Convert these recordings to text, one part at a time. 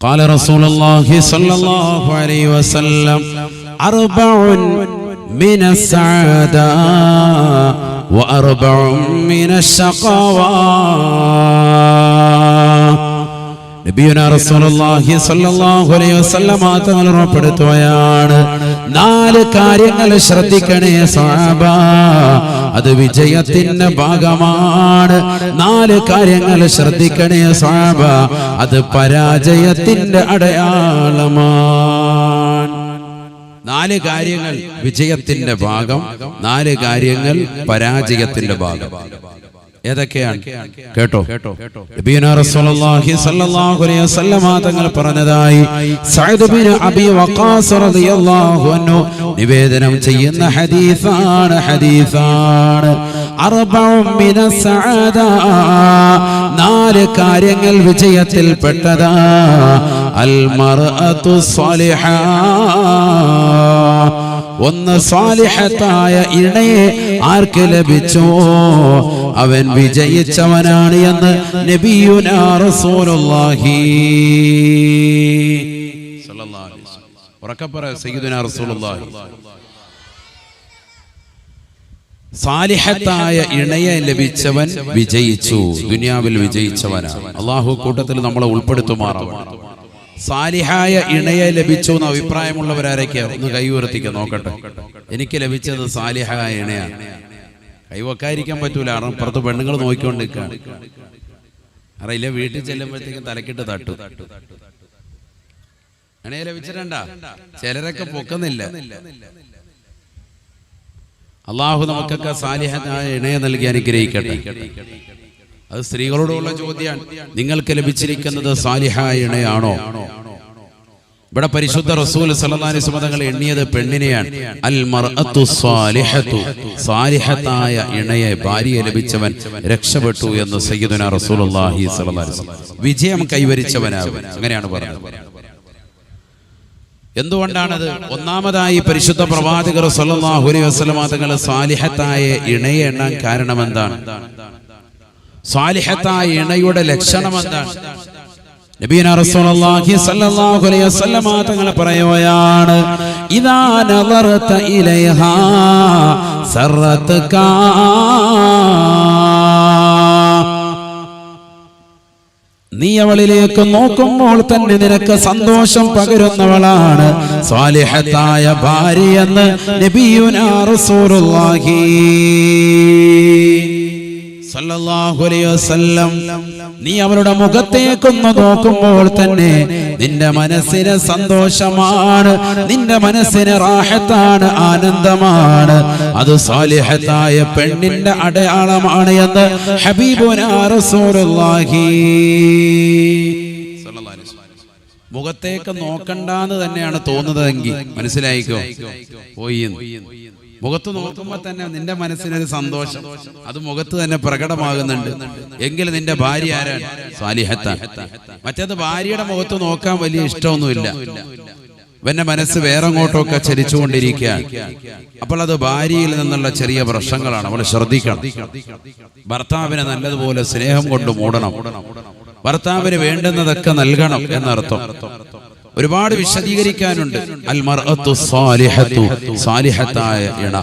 قال رسول الله صلى الله عليه وسلم 4 من السعادة و4 من الشقاوة. നബിയുനാ റസൂലുള്ളാഹി സ്വല്ലല്ലാഹു അലൈഹി വസല്ലം തങ്ങൾ ഉറപ്പെടുത്തുകയാണ്, 4 കാര്യങ്ങൾ ശ്രദ്ധിക്കണേ സ്വഹാബ, അത് വിജയത്തിന്റെ ഭാഗമാണ്. 4 കാര്യങ്ങൾ ശ്രദ്ധിക്കണേ സ്വഹാബ, അത് പരാജയത്തിന്റെ അടയാളമാണ്. 4 കാര്യങ്ങൾ വിജയത്തിന്റെ ഭാഗം, 4 കാര്യങ്ങൾ പരാജയത്തിന്റെ ഭാഗം. ഏതൊക്കെയാണ് കേട്ടോ? നബിയുനാ റസൂലുള്ളാഹി സ്വല്ലല്ലാഹു അലൈഹി വസല്ലം തങ്ങൾ പറഞ്ഞതായി സഅദ് ബിൻ അബി വഖാസ് റളിയല്ലാഹു അൻഹു നിവേദനം ചെയ്യുന്ന ഹദീസാണ്. 4 മിനസ് സഅദ, 4 കാര്യങ്ങൾ വിജയത്തിൽ പെട്ടതാ. അൽ മർഅതു സ്വാലിഹ, ഒന്ന് സ്വാലിഹത്തായ ഇണയെ ആർക്ക് ലഭിച്ചോ അവൻ വിജയിച്ചവനാണ് എന്ന് നബിയുനാ റസൂലുള്ളാഹി സ്വല്ലല്ലാഹു അലൈഹി വസല്ലം. ഉറക്കെ പറ സയ്യിദുനാ റസൂലുള്ളാഹി. സാലിഹത്തായ ഇണയെ ലഭിച്ചവൻ വിജയിച്ചു, ദുനിയാവിൽ വിജയിച്ചവനാണ്. അല്ലാഹു കൂട്ടത്തിൽ നമ്മളെ ഉൾപ്പെടുത്തുമാറാവട്ടെ. സാലിഹായ ഇണയെ ലഭിച്ചു എന്ന് അഭിപ്രായമുള്ളവരാരൊക്കെയാ? ഒന്ന് കൈ ഉയർത്തിക്ക നോക്കട്ടെ. എനിക്ക് ലഭിച്ചത് സാലിഹായ ഇണയാണ്. കൈവക്കാതിരിക്കാൻ പറ്റൂല, കാരണം പുറത്ത് പെണ്ണുങ്ങൾ നോക്കിക്കൊണ്ടിരിക്കുകയാണ്. അറിയില്ല, വീട്ടിൽ ചെല്ലുമ്പോഴത്തേക്കും തലക്കിട്ട് തട്ടു. ഇണയെ ലഭിച്ചിട്ടുണ്ടാ? ചിലരൊക്കെ പൊക്കുന്നില്ല. അള്ളാഹു നമുക്കൊക്കെ സാലിഹായ ഇണയെ നൽകി അനുഗ്രഹിക്കട്ടെ. അത് സ്ത്രീകളോടുള്ള ചോദ്യമാണ്. നിങ്ങൾക്ക് ലഭിച്ചിരിക്കുന്നത് സാലിഹായ ഇണയാണോ? ഇവിടെ പരിശുദ്ധ റസൂൽ സല്ലല്ലാഹു അലൈഹി വസല്ലം തങ്ങൾ എണ്ണിയത് പെണ്ണിനെയാണ്. അൽ മർഅത്തു സ്വാലിഹത്തു, സാലിഹത്തായ ഇണയെ ഭാര്യയെ ലഭിച്ചവൻ രക്ഷപ്പെട്ടു എന്ന് സയ്യിദുനാ റസൂലുള്ളാഹി സ്വല്ലല്ലാഹു അലൈഹി വസല്ലം, വിജയം കൈവരിച്ചവനാകും, അങ്ങനെയാണ് പറഞ്ഞത്. എന്തുകൊണ്ടാണത്? ഒന്നാമതായി പരിശുദ്ധ പ്രവാചകർ സല്ലല്ലാഹു അലൈഹി വസല്ലം തങ്ങൾ സാലിഹത്തായ ഇണയെ എണ്ണാൻ കാരണം എന്താണ്? സാലിഹത്തായ ഇണയുടെ ലക്ഷണം എന്താണ്? നബിയുനാ റസൂലുള്ളാഹി സ്വല്ലല്ലാഹു അലൈഹി വസല്ലം തങ്ങൾ പറയുകയാണ്, ഇദാ നദറത ഇലൈഹാ സറതക, നീ അവളിലേക്ക് നോക്കുമ്പോൾ തന്നെ നിനക്ക് സന്തോഷം പകരുന്നവളാണ് സാലിഹത്തായ ഭാര്യ എന്ന് നബിയുനാ റസൂലുള്ളാഹി സല്ലല്ലാഹു അലൈഹി വസല്ലം. നീ അവളുടെ മുഖത്തേക്കൊന്ന് നോക്കുമ്പോൾ തന്നെ നിന്റെ മനസ്സിന് സന്തോഷമാണ്, നിന്റെ മനസ്സിന് റാഹത്താണ്, ആനന്ദമാണ്. അത് സാലിഹത്തായ പെണ്ണിന്റെ അടയാളമാണ് എന്ന് ഹബീബുനാ റസൂലുള്ളാഹി സല്ലല്ലാഹു അലൈഹി വസല്ലം. മുഖത്തേക്ക് നോക്കണ്ടെന്ന് തന്നെയാണ് തോന്നുന്നതെങ്കിൽ മനസ്സിലായിക്കോ, പോയി. മുഖത്ത് നോക്കുമ്പോൾ തന്നെ നിന്റെ മനസ്സിനൊരു സന്തോഷം, അത് മുഖത്ത് തന്നെ പ്രകടമാകുന്നുണ്ട് എങ്കിൽ നിന്റെ ഭാര്യ ആരാണ്? സാലിഹത്താണ്. മറ്റേത് ഭാര്യയുടെ മുഖത്ത് നോക്കാൻ വലിയ ഇഷ്ടമൊന്നുമില്ല, ഇവന്റെ മനസ്സ് വേറെ അങ്ങോട്ടൊക്കെ ചലിച്ചുകൊണ്ടിരിക്കുകയാണ്. അപ്പോൾ അത് ഭാര്യയിൽ നിന്നുള്ള ചെറിയ പ്രശ്നങ്ങളാണ്, അവൾ ശ്രദ്ധിക്കണം. ഭർത്താവിനെ നല്ലതുപോലെ സ്നേഹം കൊണ്ട് മൂടണം, ഭർത്താവിന് വേണ്ടുന്നതൊക്കെ നൽകണം എന്നർത്ഥം. ഒരുപാട് വിശദീകരിക്കാനുണ്ട്. അൽ മർഅത്തു സ്വാലിഹത്തു, സാലിഹത്തായ ഇണ.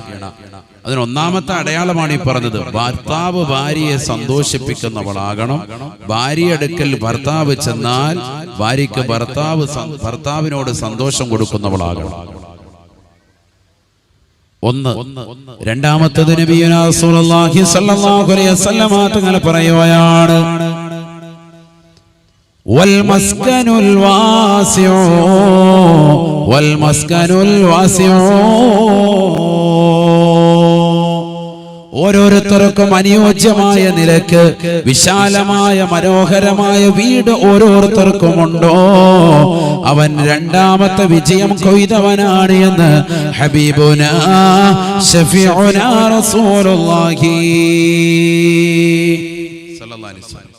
അതിന് ഒന്നാമത്തെ അടയാളമാണ് ഈ പറഞ്ഞത്. ഭർത്താവ് ഭാര്യയെ സന്തോഷിപ്പിക്കുന്നവളാകണം. ഭാര്യ അടുക്കൽ ഭർത്താവ് ചെന്നാൽ ഭാര്യയ്ക്ക് ഭർത്താവിനോട് സന്തോഷം കൊടുക്കുന്നവളാകണം. ഒന്ന്. രണ്ടാമത്തേത് നബിയുനാ റസൂലുള്ളാഹി സ്വല്ലല്ലാഹു അലൈഹി വസല്ലം തങ്ങൾ പറയുകയാണ്, വൽമസ്കനുൽ വാസിഉ, വൽമസ്കനുൽ വാസിഉ, ഓരോരുത്തർക്കും അനുയോജ്യമായ നിലക്ക് വിശാലമായ മനോഹരമായ വീട് ഓരോരുത്തർക്കുമുണ്ടോ അവൻ രണ്ടാമത്തെ വിജയം കൊയ്തവനാണ് എന്ന് ഹബീബുനാ ശഫീഉനാ റസൂലുള്ളാഹി സ്വല്ലല്ലാഹു അലൈഹി വസല്ലം.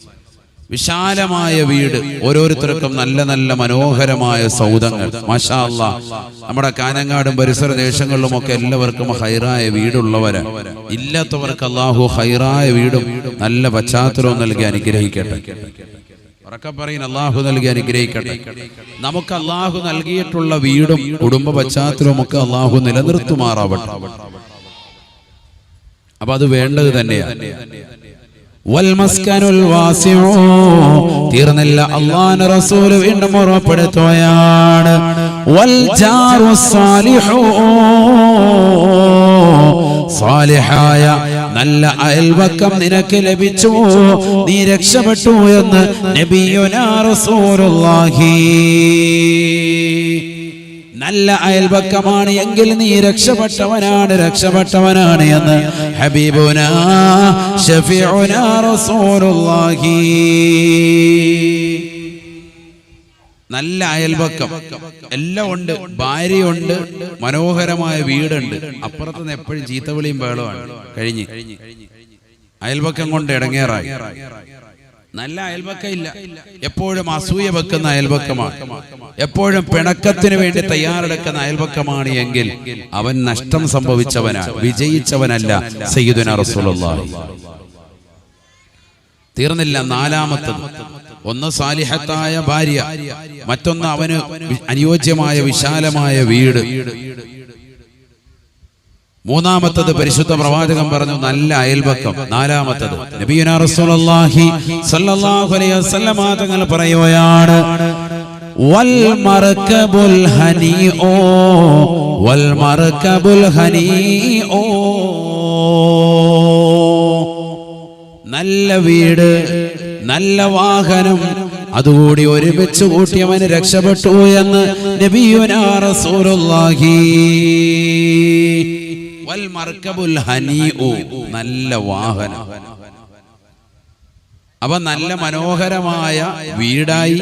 വിശാലമായ വീട്, ഓരോരുത്തർക്കും നല്ല നല്ല മനോഹരമായ സൗധങ്ങൾ. മാഷാ അല്ലാഹ്, നമ്മുടെ കാനങ്ങാടും പരിസര ദേശങ്ങളിലുമൊക്കെ എല്ലാവർക്കും ഹൈറായ വീടുള്ളവരാണ്. ഇല്ലാത്തവർക്ക് അല്ലാഹു ഹൈറായ വീടും നല്ല പശ്ചാത്തലവും നൽകി അനുഗ്രഹിക്കട്ടെ. ഉറക്കെ പറയും അള്ളാഹു നൽകി അനുഗ്രഹിക്കട്ടെ. നമുക്ക് അള്ളാഹു നൽകിയിട്ടുള്ള വീടും കുടുംബ പശ്ചാത്തലവും ഒക്കെ അള്ളാഹു നിലനിർത്തുമാറാവട്ടെ. അപ്പൊ അത് വേണ്ടത് തന്നെയാണ്. വൽമസ്കനുൽ വാസിഉ തീർന്നില്ല. അല്ലാഹുവിന്റെ റസൂൽ വീണ്ടും ഓർമ്മപ്പെടുത്തുകയാണ് വൽ ജാറു സാലിഹു സാലിഹായ നല്ല അയൽവക്കം നിനക്ക് ലഭിച്ചു, നീ രക്ഷപ്പെട്ടു എന്ന് നബിയുനാ റസൂലുള്ളാഹി. നല്ല അയൽവക്കമാണ് എങ്കിൽ നീ രക്ഷപ്പെട്ടവനാണ് എന്ന് ഹബീബുനാ ശഫീഉനാ റസൂലുള്ളാഹി. നല്ല അയൽവക്കം എല്ലാം ഉണ്ട്, ഭാര്യയുണ്ട്, മനോഹരമായ വീടുണ്ട്, അപ്പുറത്തുനിന്ന് എപ്പോഴും ചീത്തവിളിയും ബഹളമാണ്. കഴിഞ്ഞ് അയൽവക്കം കൊണ്ട് ഇടങ്ങേറായി. നല്ല അയൽവക്കം ഇല്ല, എപ്പോഴും അസൂയ വെക്കുന്ന അയൽവക്കമാണ്, എപ്പോഴും പിണക്കത്തിന് വേണ്ടി തയ്യാറെടുക്കുന്ന അയൽവക്കമാണ് എങ്കിൽ അവൻ നഷ്ടം സംഭവിച്ചവനാണ്, വിജയിച്ചവനല്ല. സയ്യിദുനാ റസൂലുള്ളാഹി. തീർന്നില്ല. നാലാമത്തത്, ഒന്ന് സാലിഹത്തായ ഭാര്യ, മറ്റൊന്ന് അവന് അനുയോജ്യമായ വിശാലമായ വീട്, മൂന്നാമത്തത് പരിശുദ്ധ പ്രവാചകൻ പറഞ്ഞു നല്ല അയൽവക്കം, നാലാമത്തത് നബിയുനാ റസൂലുള്ളാഹി സ്വല്ലല്ലാഹു അലൈഹി വസല്ലം തങ്ങൾ പറയുകയാണ് വൽ മർകബുൽ ഹനീഉ വൽ മർകബുൽ ഹനീഉ. നല്ല വീട്, നല്ല വാഹനം, അതുകൂടി ഒരുമിച്ച് കൂട്ടിയവന് രക്ഷപ്പെട്ടു എന്ന് നബിയുനാ റസൂലുള്ളാഹി. വൽ മർകബുൽ ഹനീഉ, നല്ല വാഹനം. അപ്പൊ നല്ല മനോഹരമായ വീടായി,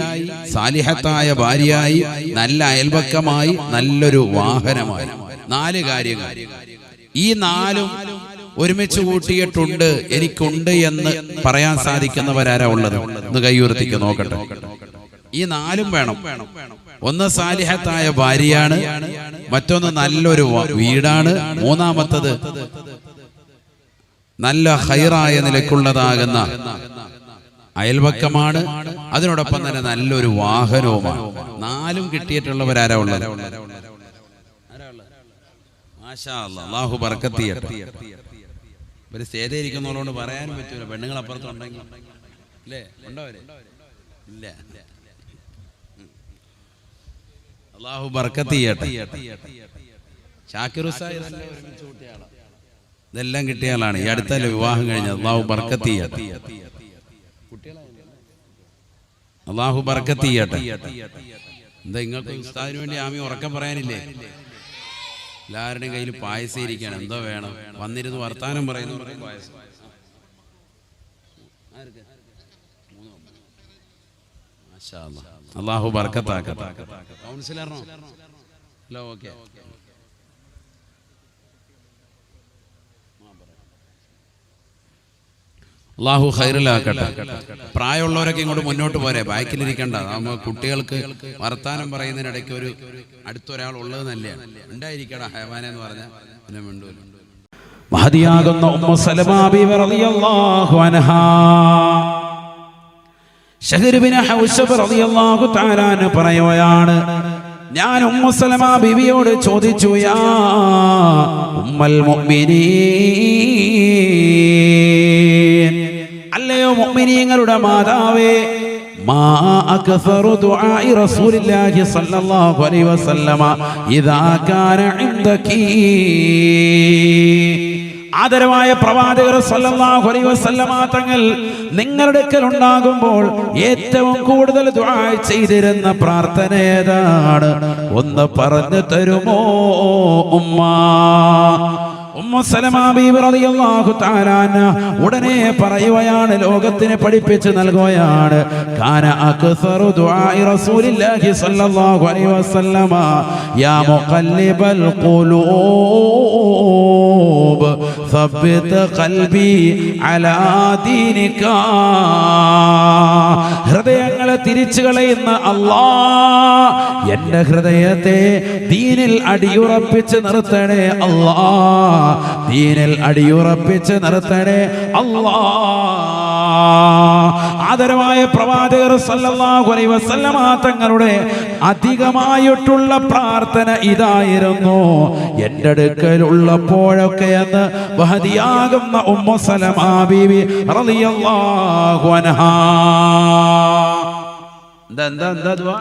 സാലിഹത്തായ ഭാര്യയായി, നല്ല അയൽവക്കമായി, നല്ലൊരു വാഹനമായി. 4 കാര്യങ്ങൾ. ഈ 4ഉം ഒരുമിച്ച് കൂട്ടിയിട്ടുണ്ട്, എനിക്കുണ്ട് എന്ന് പറയാൻ സാധിക്കുന്നവരാരാ ഉള്ളത്? ഒന്ന് കൈയുയർത്തിക്ക് നോക്കട്ടെ. ഈ 4ഉം വേണം. ഒന്ന് സാലിഹത്തായ ഭാര്യയാണ്, മറ്റൊന്ന് നല്ലൊരു വീടാണ്, മൂന്നാമത്തത് നല്ല ഖൈറായ നിലക്കുള്ളതാകുന്ന അയൽവക്കമാണ്, അതിനോടൊപ്പം തന്നെ നല്ലൊരു വാഹനവുമാണ്. 4ഉം കിട്ടിയിട്ടുള്ളവരാരാ ഉള്ളത്? മാഷാ അല്ലാഹ്, അല്ലാഹു ബർക്കത്ത് ചെയ്യട്ടെ. ഒരു സ്റ്റേജ് ഇരിക്കുന്നവരോട് പറയാനും പറ്റൂല, പെണ്ണുങ്ങൾ അപ്പുറത്തുണ്ടെങ്കിൽ അല്ലേ? ഉണ്ടവര് ഇല്ല. അല്ലാഹു ബർക്കത്ത് ചെയ്യട്ടെ. ഷാക്കിർ ഉസ്താദ് ഇതെല്ലാം കിട്ടിയ ആളാണ്. ഈ അടുത്തല്ലേ വിവാഹം കഴിഞ്ഞത്. അല്ലാഹു ബർക്കത്ത് ചെയ്യട്ടെ. അല്ലാഹു ബർക്കത്ത് ചെയ്യട്ടെ. എന്താ നിങ്ങൾക്ക് ഉസ്താദിന് വേണ്ടി ആമി ഉറക്കം പറയാനില്ലേ? എല്ലാവരുടെയും കയ്യിൽ പായസം ഇരിക്കുകയാണ്. എന്തോ വേണം? വന്നിരുന്ന് വർത്താനം പറയുന്നു. പായസം അല്ലാഹു ബർക്കത്താക്കട്ടെ. കൗൺസിലറിനോ? Hello, okay. അല്ലാഹു ഖൈറിലാക്കട്ടെ. പ്രായമുള്ളവരൊക്കെ ഇങ്ങോട്ട് മുന്നോട്ട് പോരെ, ബാക്കിലിരിക്കണ്ട. നമ്മൾ കുട്ടികൾക്ക് വർത്താനം പറയുന്നതിനിടയ്ക്ക് ഒരു അടുത്തൊരാൾ ഉള്ളത് നല്ലതാണ്. ഉണ്ടായിരിക്കടാ ഹൈവാനെ എന്ന് പറഞ്ഞാൽ പിന്നെ മിണ്ടൂല. മഹദിയാകുന്ന ഉമ്മു സലമ ബിബി റളിയല്ലാഹു അൻഹാ ശഹർ ബിൻ ഹൗശബ് റളിയല്ലാഹു തആല അൻഹു പറയുകയാണ്, ഞാൻ ഉമ്മു സലമ ബിബിയോട് ചോദിച്ചു, യാ ഉമ്മൽ മുഅ്മിനീൻ, അല്ലയോ മുഅ്മിനീങ്ങളുടെ മാതാവേ, മാ അക്സറു ദുആഇ റസൂലില്ലാഹി സ്വല്ലല്ലാഹു അലൈഹി വസല്ലമ ഇദാ കാന ഇൻദകി. ആദരവായ പ്രവാചകർ സല്ലല്ലാഹു അലൈഹി വസല്ലമ തങ്ങൾ നിങ്ങളുടെ അടുക്കൽ ഉണ്ടാകുമ്പോൾ ഏറ്റവും കൂടുതൽ ദുആ ചെയ്തിരുന്ന പ്രാർത്ഥന ഏതാണ്? ഒന്ന് പറഞ്ഞു തരുമോ ഉമ്മ? ഉമ്മു സലമ ബീവി റളിയല്ലാഹു തആല അൻഹ ഉടനെ പറയുകയാണ്, ലോകത്തിന് പഠിപ്പിച്ചു നൽകുകയാണ്, കാന അക്സറു ദുആഇ റസൂലില്ലാഹി സ്വല്ലല്ലാഹു അലൈഹി വസല്ലമ യാ മുഖല്ലിബൽ ഖുലൂബ് സബ്ബിത് ഖൽബി അലാ ദീനിക. ഹൃദയങ്ങളെ തിരിച്ചു കളയുന്ന അല്ലാഹ് എന്റെ ഹൃദയത്തെ ദീനിൽ അടിയുറപ്പിച്ച് നിർത്തണേ അല്ലാഹ്, ദീനിൽ അടിയുറപ്പിച്ച് നിർത്തണേ അല്ലാഹ്. ആദരവായ പ്രവാചകർ സല്ലല്ലാഹു അലൈഹി വസല്ലമ തങ്ങളുടെ അധികമായിട്ടുള്ള പ്രാർത്ഥന ഇതായിരുന്നു. എൻ്റെ അടുക്കലുള്ളപ്പോഴൊക്കെ എന്ന് വഹദിയാകുന്ന ഉമ്മു സലമ ബീവി റളിയല്ലാഹു അൻഹാ. എന്താ ദുആ?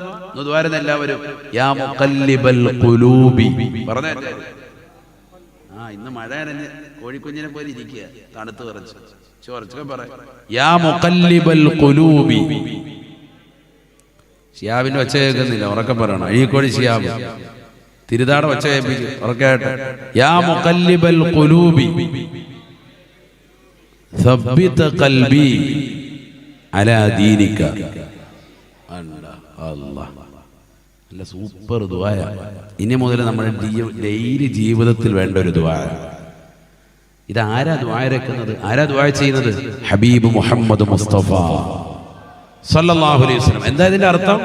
ദുആരുന്ന എല്ലാവരും യാ മുഖല്ലിബൽ ഖുലൂബി പറഞ്ഞേ. ഇന്ന് മഴ നനഞ്ഞ് കോഴിക്കുഞ്ഞിനെ പോലെ ഇരിക്കുക, തണുത്ത് വിറച്ച് ചോർച്ചൊക്കെ പറ. യാ മുഖല്ലിബൽ ഖുലൂബി. ഷിയാബിന്റെ ഒച്ച കേൾക്കുന്നില്ല, ഉറക്കം പറയണം. അഴീക്കോടി ഷിയാബ് തിരുതാട ഒച്ച കേൾപ്പിക്കും, ഉറക്കായിട്ട്. യാ മുഖല്ലിബൽ ഖുലൂബി സബ്ബിത് ഖൽബി അലാ ദീനിക. അല്ലാഹ്, നല്ല സൂപ്പർ ദുആയ. ഇനി മുതൽ നമ്മുടെ ഡെയിലി ജീവിതത്തിൽ വേണ്ട ഒരു ദുആ. ഇതാരാ ദുആ ഇറക്കുന്നത്? ആരാ ദുആ ചെയ്യുന്നത്? ഹബീബ് മുഹമ്മദ് മുസ്തഫ സല്ലല്ലാഹു അലൈഹി വസല്ലം. എന്താ ഇതിന്റെ അർത്ഥം?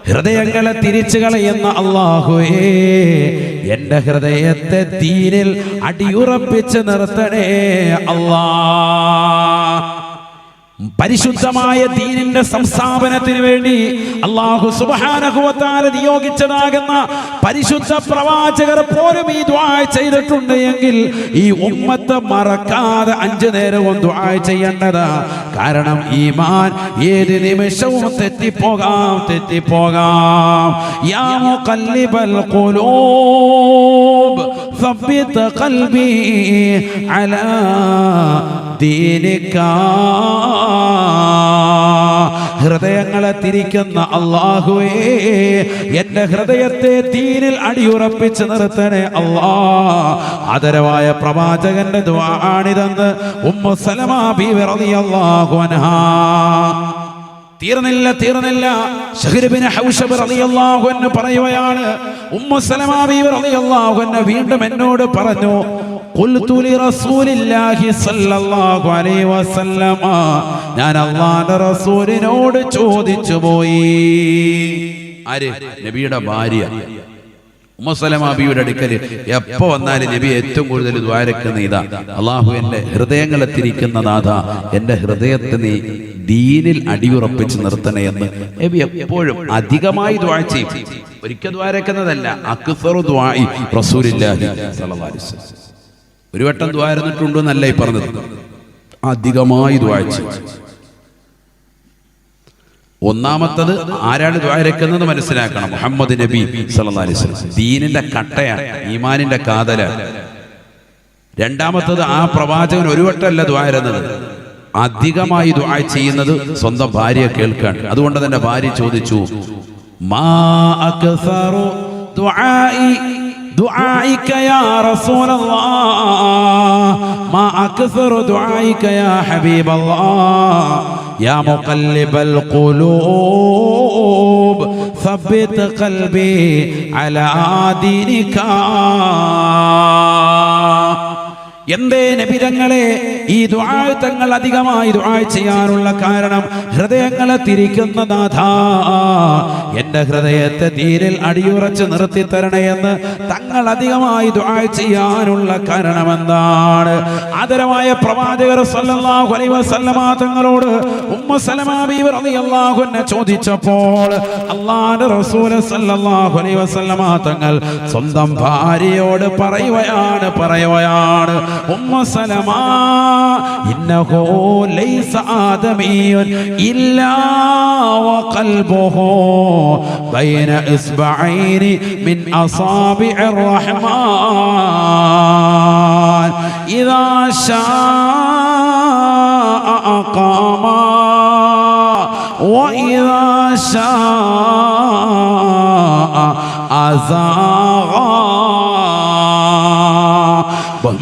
ഹൃദയങ്ങളെ തിരിച്ചു കളയുന്ന അല്ലാഹുവേ, എന്റെ ഹൃദയത്തെ ദീനിൽ അടിയുറപ്പിച്ച് നിർത്തണേ അല്ലാഹ്. പരിശുദ്ധമായ ദീനിന്റെ സംസ്ഥാപനത്തിന് വേണ്ടി അല്ലാഹു സുബ്ഹാനഹു വ തആല നിയോഗിച്ചതാകുന്ന പരിശുദ്ധ പ്രവാചകർ പോലും ഈ ദുആ ചെയ്തിട്ടുണ്ട് എങ്കിൽ ഈ ഉമ്മത്ത് മറക്കാതെ 5 നേരവും ദുആ ചെയ്യേണ്ടതാ. കാരണം ഈമാൻ ഏത് നിമിഷവും തെറ്റിപ്പോകാം. യാ മുഖല്ലിബൽ ഖുലൂബ് സബ്ബിത് ഖൽബി അലാ ദീനിക. ഹൃദയങ്ങളെ തിരിക്കുന്ന അല്ലാഹുവേ, എന്റെ ഹൃദയത്തെ ദീനിൽ അടിയുറപ്പിച്ച് നിർത്തണേ അല്ലാഹ്. ആദരവായ പ്രവാചകന്റെ ദുആണിതെന്ന് ഉമ്മു സലമ ബീവി റളിയല്ലാഹു അൻഹാ. തീർന്നില്ല. ശഹ്ർ ബിൻ ഹൗശബ് റളിയല്ലാഹു അൻഹു പറയുകയാണ്, ഉമ്മു സലമ ബീവി റളിയല്ലാഹു അൻഹ വീണ്ടും എന്നോട് പറഞ്ഞു, ഖുൽതു ലി റസൂലില്ലാഹി സ്വല്ലല്ലാഹു അലൈഹി വസല്ലമ, ഞാൻ അല്ലാഹുവിന്റെ റസൂലിനോട് ചോദിച്ചു പോയി. ആര്? നബിയുടെ ഭാര്യ ഉമ്മു സലമ ബീവിയുടെ അടുക്കൽ എപ്പോ വന്നാലും നബി ഏറ്റവും കൂടുതൽ ദ്വാരക്കുന്ന ഇതാ, അല്ലാഹു എന്റെ ഹൃദയങ്ങളെ തിരിക്കുന്ന നാഥ, എന്റെ ഹൃദയത്തെ നീ ദീനിൽ അടിയുറപ്പിച്ച് നിർത്തണേ എന്ന് നബി എപ്പോഴും അധികമായി ദുആ ചെയ്യും. ഒരിക്കൽ ദ്വാരക്കുന്നതല്ല, അക്സറു ദുആഇ റസൂലില്ലാഹി സ്വല്ലല്ലാഹു അലൈഹി വസല്ലം. ഒരു വട്ടം ദ്വാരന്നിട്ടുണ്ടോ എന്നല്ല ഈ പറഞ്ഞത്, അധികമായി ദുആ ചെയ്യും. ഒന്നാമത്തത് ആരാണ് ദ്വാരക്കുന്നത് മനസ്സിലാക്കണം, മുഹമ്മദ് നബി സല്ലല്ലാഹു അലൈഹി വസല്ലം. ദീനിന്റെ കട്ടയാണ്, ഈമാനിന്റെ കാതലാണ്. രണ്ടാമത്തത് ആ പ്രവാചകൻ ഒരു വട്ടമല്ല ദ്വാരുന്നത്, അധികമായി ദുആ ചെയ്യുന്നത് സ്വന്തം ഭാര്യ കേൾക്കാൻ. അതുകൊണ്ട് തന്നെ ഭാര്യ ചോദിച്ചു, മാ അക്സറു ദുആഇക യാ റസൂലല്ലാഹ്, മാ അക്സറു ദുആഇക യാ ഹബീബല്ലാഹ്, യാ മുഖല്ലിബൽ ഖുലൂബ് സബ്ബിത് ഖൽബി അലാ ദീനിക. എന്തേ നബിതങ്ങളെ ഈ ദുആ തങ്ങൾ അധികമായി ദുആ ചെയ്യാനുള്ള കാരണം, ഹൃദയങ്ങളെ തിരിക്കുന്ന നാഥാ, എന്റെ ഹൃദയത്തെ ദീനിൽ അടിയുറച്ച് നിർത്തി തരണേ എന്ന് തങ്ങൾ അധികമായി ദുആ ചെയ്യാനുള്ള കാരണം എന്താണ്? ആദരവായ പ്രവാചകർ സല്ലല്ലാഹു അലൈഹി വസല്ലമ തങ്ങളോട് ഉമ്മു സലമ ബീവി റളിയല്ലാഹു അൻഹ ചോദിച്ചപ്പോൾ അല്ലാഹുവിന്റെ റസൂൽ സല്ലല്ലാഹു അലൈഹി വസല്ലമ തങ്ങൾ സ്വന്തം ഭാര്യയോട് പറയുകയാണ് ഉമ്മു സലമ, ഇന്നഹു ലൈസ ആദമിയ്യുൻ ഇല്ലാ വഖൽബുഹു ബൈന ഇസ്ബഅൈനി മിൻ അസാബിഇർ റഹ്മാൻ ഇദാ ശാഅ അഖാമ വഇദാ ശാഅ അസാഗ.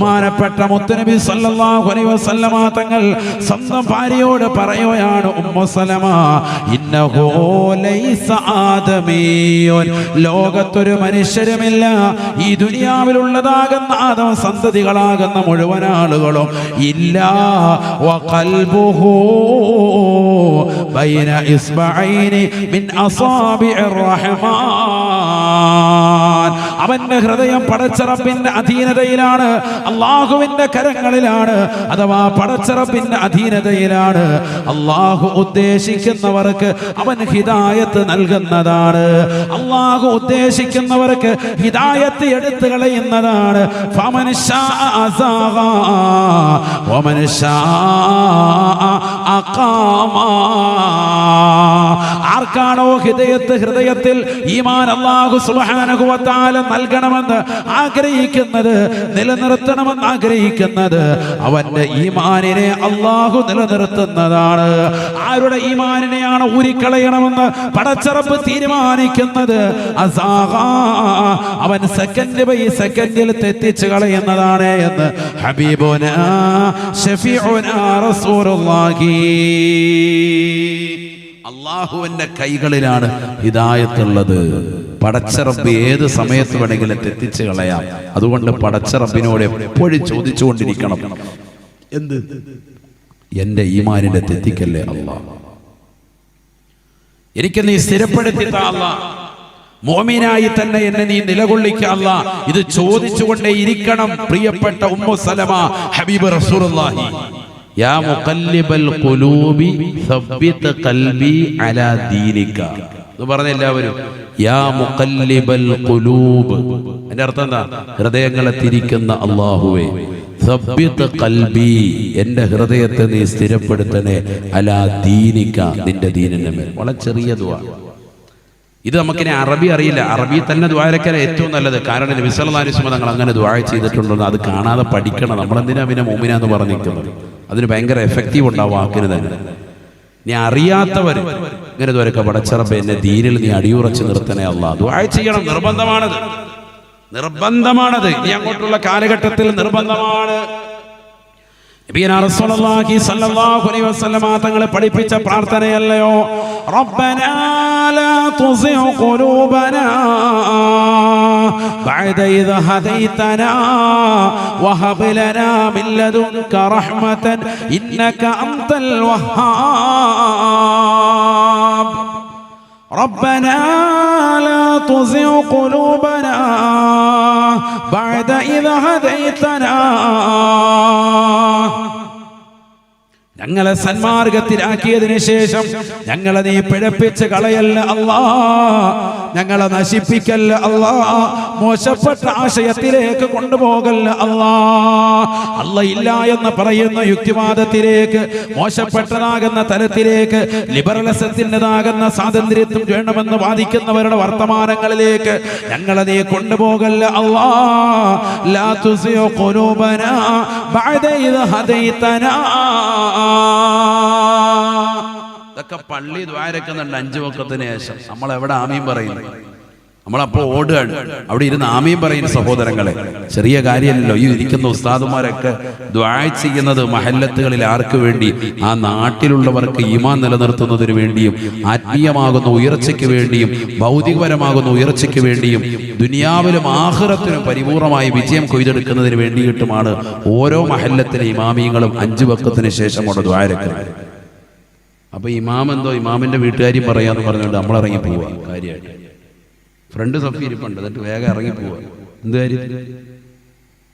ബഹുമാനപ്പെട്ട മുത്തുനബി സല്ലല്ലാഹു അലൈഹി വസല്ലമ തങ്ങൾ സ്വന്തം ഭാര്യയോട് പറയുകയാണ്, ഉമ്മു സലമ, ഇന്നഹു ലൈസ ആദമിയ്യുൻ, ലോകത്തൊരു മനുഷ്യരുമില്ല, ഈ ദുനിയാവിലുള്ളതാകുന്ന ആദം സന്തതികളാകുന്ന മുഴുവൻ ആളുകളും ഇല്ല, വഖൽബുഹു ബൈന ഇസ്ബഅൈനി മിൻ അസാബിഇർ റഹ്മാൻ, അവന്റെ ഹൃദയം പടച്ചറപ്പിന്റെ അധീനതയിലാണ്, അള്ളാഹുവിന്റെ കരങ്ങളിലാണ്, അഥവാ പടച്ചറപ്പിന്റെ അധീനതയിലാണ്. അള്ളാഹു ഉദ്ദേശിക്കുന്നവർക്ക് അവൻ ഹിദായത്ത് നൽകുന്നതാണ്, അള്ളാഹു ഉദ്ദേശിക്കുന്നവർക്ക് ഹിദായത്ത് എടുത്തു കളയുന്നതാണ്. ഫമൻ ശാഅ അസാഗ വമൻ ശാഅ അഖാമ, ആർക്കാണോ ഹൃദയത്തിൽ ഈമാൻ അല്ലാഹു സുബ്ഹാനഹു വ തആല നൽകണമെന്ന് ആഗ്രഹിക്കുന്നത്, നിലനിർത്തണമെന്ന് ആഗ്രഹിക്കുന്നത്, അവന്റെ ഈമാനിനെ അല്ലാഹു നിലനിർത്തുന്നതാണ്. ആരുടെ ഈമാനിനെയാണ് ഊരിക്കളയണമെന്ന് പടച്ചറപ്പ് തീരുമാനിക്കുന്നത്, അവൻ സെക്കൻഡ് ബൈ സെക്കൻഡിൽ തെറ്റിച്ച് കളയുന്നതാണ് എന്ന് ഹബീബുനാ ശഫീഉനാ റസൂലുള്ളാഹി. അള്ളാഹുവിന്റെ കൈകളിലാണ് ഹിദായത്തുള്ളത്. പടച്ചറബ് ഏത് സമയത്ത് വേണമെങ്കിലും തെറ്റിച്ച് കളയാം. അതുകൊണ്ട് പടച്ചറബിനോട് എപ്പോഴും ചോദിച്ചുകൊണ്ടിരിക്കണം, എന്ത്? എന്റെ ഈമാനിനെ തെറ്റിക്കല്ലേ അല്ലാഹ്, എനിക്ക് നീ സ്ഥിരപ്പെടുത്തി താ അല്ലാഹ്, മോമിനായി തന്നെ എന്നെ നീ നിലകൊള്ളിക്ക അല്ലാഹ്. ഇത് ചോദിച്ചുകൊണ്ടേ ഇരിക്കണം. പ്രിയപ്പെട്ട ഉമ്മു സലമ ഹബീബ് റസൂലുള്ളാഹി, യാ മുഖല്ലിബൽ ഖുലൂബി സബ്ബിത് ഖൽബി അലാ ദീനിക എന്ന് പറഞ്ഞ എല്ലാവരും, യാ മുഖല്ലിബൽ ഖുലൂബ്, അതിന്റെ അർത്ഥം എന്താ? ഹൃദയങ്ങളെ തിരിക്കുന്ന അല്ലാഹുവേ, സബ്ബിത് ഖൽബി, എന്റെ ഹൃദയത്തെ നീ സ്ഥിരപ്പെടുത്തണേ, അലാ ദീനിക, നിന്റെ ദീനിന്റെ മേൽ. വളരെ ചെറിയ ദുആ. ഇത് നമുക്കിനി അറബി അറിയില്ല, അറബി തന്നെ ദുആരക്കാൻ ഏറ്റവും നല്ലത്. കാരണം നബി സല്ലല്ലാഹു അലൈഹി വസല്ലം തങ്ങൾ അങ്ങനെ ദുആ ചെയ്തിട്ടുണ്ടെന്ന് അത് കാണാതെ പഠിക്കണം. നമ്മളെന്തിനാ പിന്നെ മുഅ്മിന എന്ന് പറഞ്ഞിരിക്കുന്നത്? അതിന് ഭയങ്കര എഫക്റ്റീവ് ഉണ്ടാവും വാക്കിന് തന്നെ. നീ അറിയാത്തവർ ഇങ്ങനെ ദുആരക്ക, പടച്ചറബ്ബേ എന്നെ ദീനിൽ നീ അടിയുറച്ച് നിർത്തണേ അല്ലാഹ്. ദുആ ചെയ്യണം, നിർബന്ധമാണത്, നിർബന്ധമാണത്. ഇനി അങ്ങോട്ടുള്ള കാലഘട്ടത്തിൽ നിർബന്ധമാണ്. നബിയനാ റസൂലുള്ളാഹി സ്വല്ലല്ലാഹു അലൈഹി വസല്ലം തങ്ങളെ പഠിപ്പിച്ച പ്രാർത്ഥനയല്ലയോ, റബ്ബനാ ലാ തുസിഉ ഖുലൂബനാ ബഅദ ഇദ് ഹദൈതനാ വഹബ് ലനാ മിൻ ലദുൻക റഹ്മതൻ ഇന്നക അൻതൽ വഹ്ഹാബ്. ربنا لا تزغ قلوبنا بعد إذ هديتنا, ഞങ്ങളെ സന്മാർഗത്തിലാക്കിയതിനു ശേഷം ഞങ്ങളെ നീ പിഴപ്പിച്ച് കളയല്ല അല്ലാ, ഞങ്ങളെ നശിപ്പിക്കല്ല അല്ലാ, മോശപ്പെട്ട ആശയത്തിലേക്ക് കൊണ്ടുപോകല്ല അല്ലാ. അല്ല ഇല്ല എന്ന് പറയുന്ന യുക്തിവാദത്തിലേക്ക്, മോശപ്പെട്ടതാകുന്ന തലത്തിലേക്ക്, ലിബറലിസത്തിൻ്റെതാകുന്ന സ്വാതന്ത്ര്യത്വം വേണമെന്ന് വാദിക്കുന്നവരുടെ വർത്തമാനങ്ങളിലേക്ക് ഞങ്ങളെ നീ കൊണ്ടുപോകല്ല അല്ലാ. ലാ തുസിഉ ഖുലൂബനാ ബഅദ ഇദ് ഹദൈതനാ. ഇതൊക്കെ പള്ളി ദ്വാരക്കുന്നുണ്ട് 5 വഖത്തിന് ശേഷം. നമ്മൾ എവിടെ ആമീൻ പറയുന്നു? നമ്മളപ്പോൾ ഓടുകയാണ്. അവിടെ ഇരുന്ന് ആമീൻ പറയുന്ന സഹോദരങ്ങളെ, ചെറിയ കാര്യമല്ലല്ലോ. ഈ ഇരിക്കുന്ന ഉസ്താദുമാരൊക്കെ ദുആ ചെയ്യുന്നത് മഹല്ലത്തുകളിൽ ആർക്ക് വേണ്ടി? ആ നാട്ടിലുള്ളവർക്ക് ഈമാൻ നിലനിർത്തുന്നതിന് വേണ്ടിയും, ആത്മീയമാകുന്ന ഉയർച്ചയ്ക്ക് വേണ്ടിയും, ഭൗതികപരമാകുന്ന ഉയർച്ചയ്ക്ക് വേണ്ടിയും, ദുനിയാവിലും ആഖിറത്തിലും പരിപൂർണമായി വിജയം കൊയ്തെടുക്കുന്നതിന് വേണ്ടിയിട്ടുമാണ് ഓരോ മഹല്ലത്തിലെ ഇമാമിയങ്ങളും 5 വഖത്തിന് ശേഷം കൊണ്ട് ദുആ ചെയ്യുന്നത്. അപ്പൊ ഇമാം എന്തോ ഇമാമിന്റെ വീട്ടുകാരും പറയാന്ന് പറഞ്ഞുകൊണ്ട് നമ്മളിറങ്ങി പോവുക. കാര്യമായിട്ട് ഫ്രണ്ട് സഫി ഇരിപ്പുണ്ട്, എന്നിട്ട് വേഗം ഇറങ്ങി പോവുക. എന്ത് കാര്യം?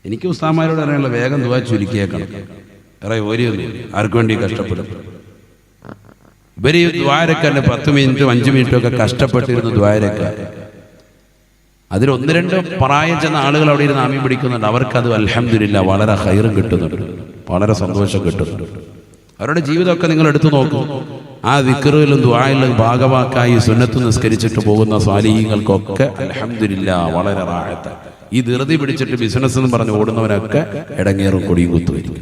എനിക്ക് ഉസ്താദന്മാരോട് അറിയാനുള്ള വേഗം ദുആ ചുരുക്കിയേക്കണം. വേറെ ഓരിയൊന്നും ആർക്കു വേണ്ടി കഷ്ടപ്പെടും. ഇവര് ദ്വാരക്കാൻ 10 മിനിറ്റും 5 മിനിറ്റും ഒക്കെ കഷ്ടപ്പെട്ടിരുന്നു ദ്വാരക്കാൻ. അതിൽ 1-2 പ്രായം ചെന്ന ആളുകൾ അവിടെ ഇരുന്ന് ആമീൻ പിടിക്കുന്നുണ്ട്. അവർക്കത് അൽഹംദുലില്ലാ വളരെ ഖൈറും കിട്ടുന്നുണ്ട്, വളരെ സന്തോഷം കിട്ടുന്നുണ്ട്. അവരുടെ ജീവിതമൊക്കെ നിങ്ങൾ എടുത്തു നോക്കൂ. ആ ദിക്റിലും ദുആയിലും ഭാഗവാക്കായി സുന്നത്ത് നിസ്കരിച്ചിട്ട് പോകുന്ന സ്വാലിഹീങ്ങൾക്കൊക്കെ അൽഹംദുലില്ലാ വളരെ റാഹത്ത്. ഈ ധൃതി പിടിച്ചിട്ട് ബിസിനസ് എന്ന് പറഞ്ഞ് ഓടുന്നവരൊക്കെ ഇടങ്ങേറും കൊടിയും കുത്തുവരും.